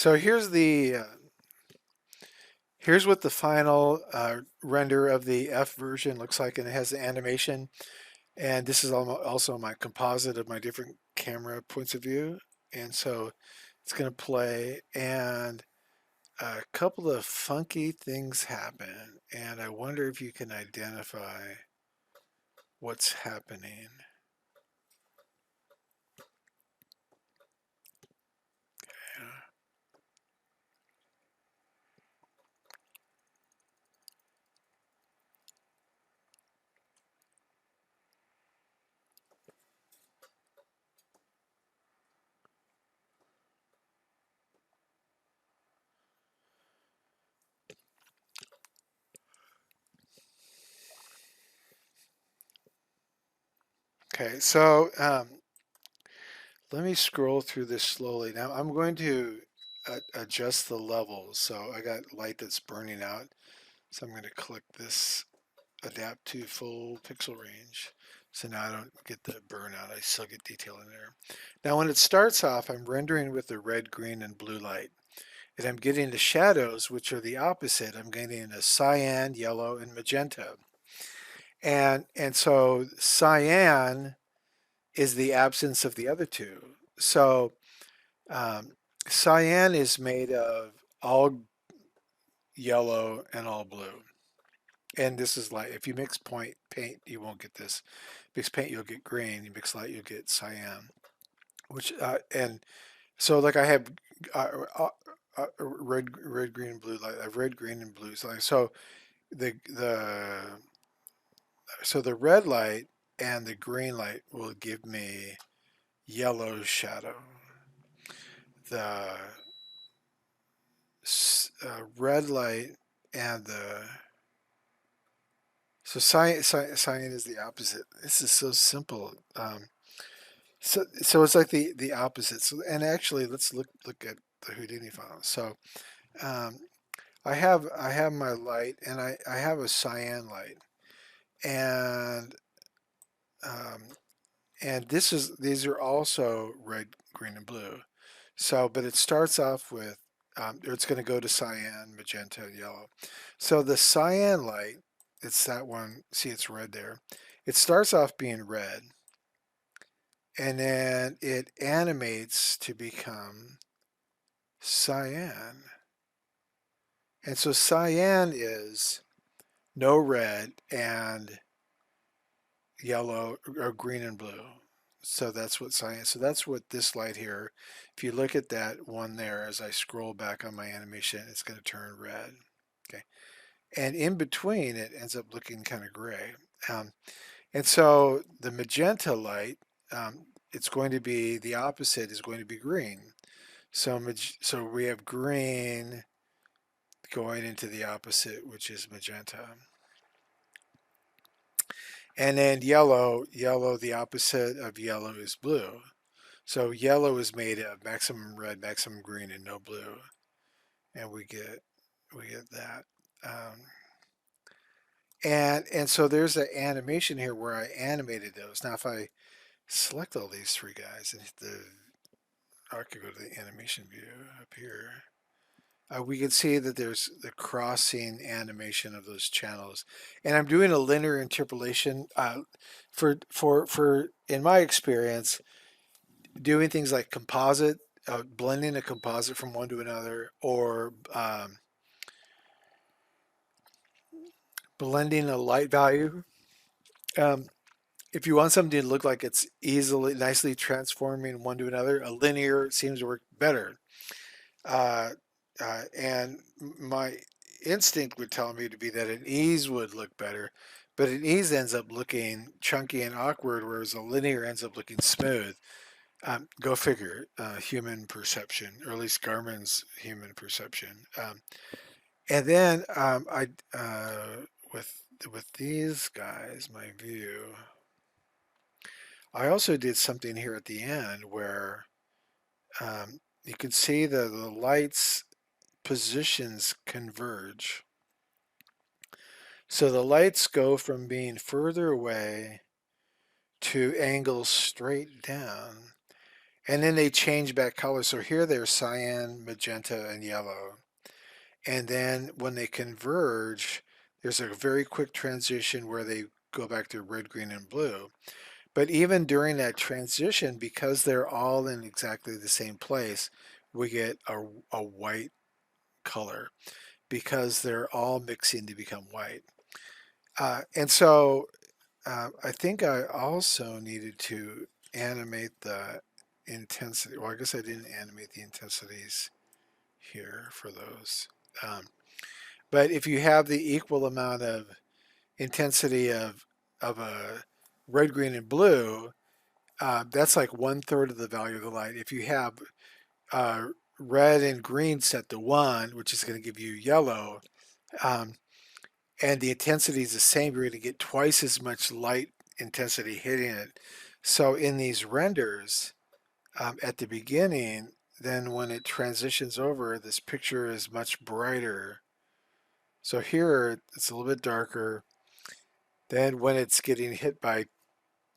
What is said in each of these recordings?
So here's what the final render of the F version looks like, and it has the animation. And this is also my composite of my different camera points of view. And so it's going to play, and a couple of funky things happen. And I wonder if you can identify what's happening. Okay, so let me scroll through this slowly. Now I'm going to adjust the levels. So I got light that's burning out. So I'm going to click this adapt to full pixel range. So now I don't get the burnout. I still get detail in there. Now when it starts off, I'm rendering with the red, green, and blue light. And I'm getting the shadows, which are the opposite. I'm getting a cyan, yellow, and magenta. And so cyan is the absence of the other two. So um, cyan is made of all yellow and all blue. And this is like, if you mix paint, you won't get this. Mix paint, you'll get green. You mix light, you'll get cyan. Which and so like I have uh, uh, red, green, blue light. I have red, green, and blue. So the so the red light and the green light will give me yellow shadow. The red light and the so cyan is the opposite. This is so simple. So it's like the opposite. So and actually, let's look at the Houdini file. So um, I have my light, and I have a cyan light, and um, and these are also red, green, and blue. So, but it starts off with or it's going to go to cyan, magenta, and yellow. So the cyan light, it's that one. See, it's red there. It starts off being red, and then it animates to become cyan. And so cyan is no red and yellow or green and blue. So that's what cyan. So that's what this light here. If you look at that one there, as I scroll back on my animation, it's going to turn red. Okay, and in between, it ends up looking kind of gray. Um, and so the magenta light, it's going to be the opposite. Is going to be green. So we have green going into the opposite, which is magenta. And then yellow, the opposite of yellow is blue. So yellow is made of maximum red, maximum green, and no blue. And we get that. Um, and so there's an animation here where I animated those. Now if I select all these three guys and hit I could go to the animation view up here. We can see that there's the crossing animation of those channels, and I'm doing a linear interpolation. For in my experience, doing things like composite, blending a composite from one to another, or blending a light value. Um, if you want something to look like it's nicely transforming one to another, a linear seems to work better. Uh, and my instinct would tell me to be that an ease would look better, but an ease ends up looking chunky and awkward, whereas a linear ends up looking smooth. Go figure, human perception, or at least Garman's human perception. And then with these guys, my view, I also did something here at the end where you can see the lights positions converge. So the lights go from being further away to angles straight down. and then they change back color. So here they're cyan, magenta, and yellow. And then when they converge, there's a very quick transition where they go back to red, green, and blue. But even during that transition, because they're all in exactly the same place, we get a white color because they're all mixing to become white. And so I think I also needed to animate the intensity. Well, I guess I didn't animate the intensities here for those. Um, but if you have the equal amount of intensity of a red, green, and blue, that's like 1/3 of the value of the light. If you have uh, red and green set to 1, which is going to give you yellow, um, and the intensity is the same, you're going to get twice as much light intensity hitting it. So in these renders at the beginning, then when it transitions over, this picture is much brighter. So here it's a little bit darker. Then when it's getting hit by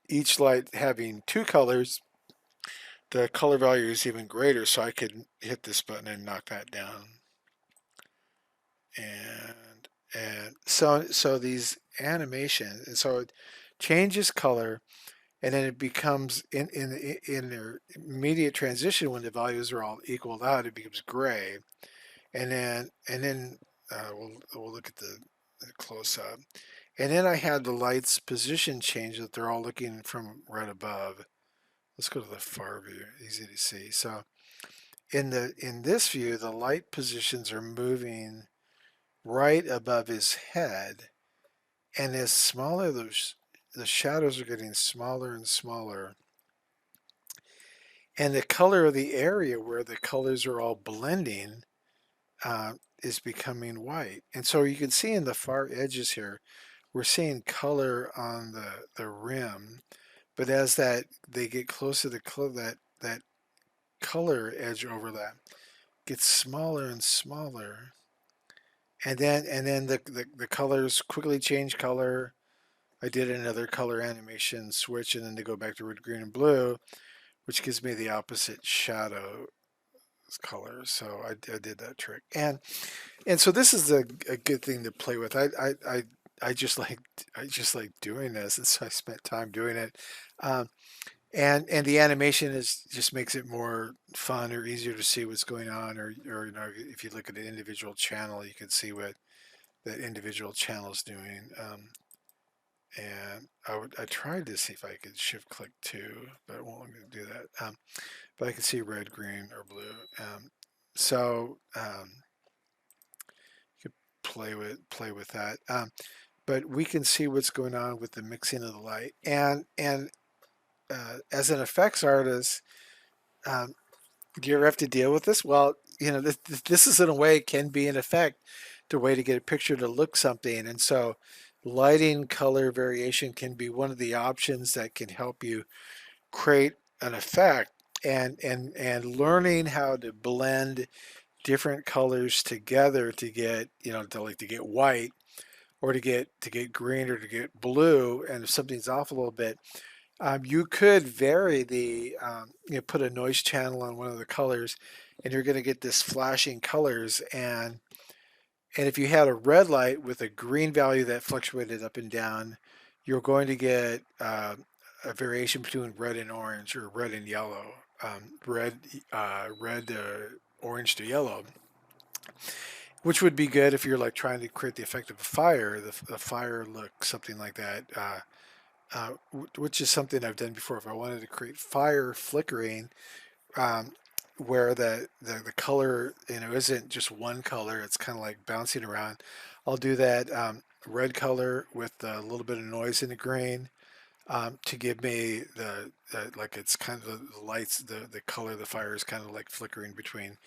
each light having two colors, the color value is even greater. So I could hit this button and knock that down. And so these animations, and so it changes color, and then it becomes in their immediate transition when the values are all equaled out, it becomes gray, and then we'll look at the close up, and then I had the lights position change that they're all looking from right above. Let's go to the far view, easy to see. So in this view, the light positions are moving right above his head, and as smaller the shadows are getting smaller and smaller, and the color of the area where the colors are all blending is becoming white. And so you can see in the far edges here, we're seeing color on the rim, but as they get closer to that color edge overlap gets smaller and smaller, and then the colors quickly change color. I did another color animation switch, and then they go back to red, green, and blue, which gives me the opposite shadow color. So I did that trick, and so this is a good thing to play with. I just like doing this, and so I spent time doing it. Um, and the animation is just makes it more fun or easier to see what's going on, or if you look at an individual channel, you can see what that individual channel is doing. And I tried to see if I could shift click too, but it won't let me do that. But I can see red, green, or blue. So you could play with that. But we can see what's going on with the mixing of the light. And as an effects artist, um, do you ever have to deal with this? Well, this is in a way can be an effect, the way to get a picture to look something. And so lighting color variation can be one of the options that can help you create an effect, and learning how to blend different colors together to get to get white, or to get green, or to get blue. And if something's off a little bit, you could vary put a noise channel on one of the colors, and you're going to get this flashing colors. And if you had a red light with a green value that fluctuated up and down, you're going to get a variation between red and orange, or red and yellow, orange to yellow, which would be good if you're like trying to create the effect of a fire. The fire look something like that. Which is something I've done before. If I wanted to create fire flickering, um, where the color isn't just one color, it's kind of like bouncing around. I'll do that red color with a little bit of noise in the green, to give me like it's kind of the lights, the color of the fire is kind of like flickering between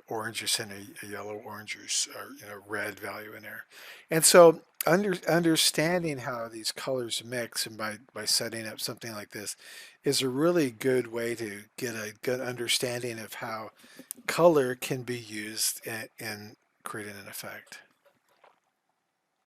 oranges and a yellow oranges, or red value in there. And so understanding how these colors mix, and by setting up something like this, is a really good way to get a good understanding of how color can be used in creating an effect.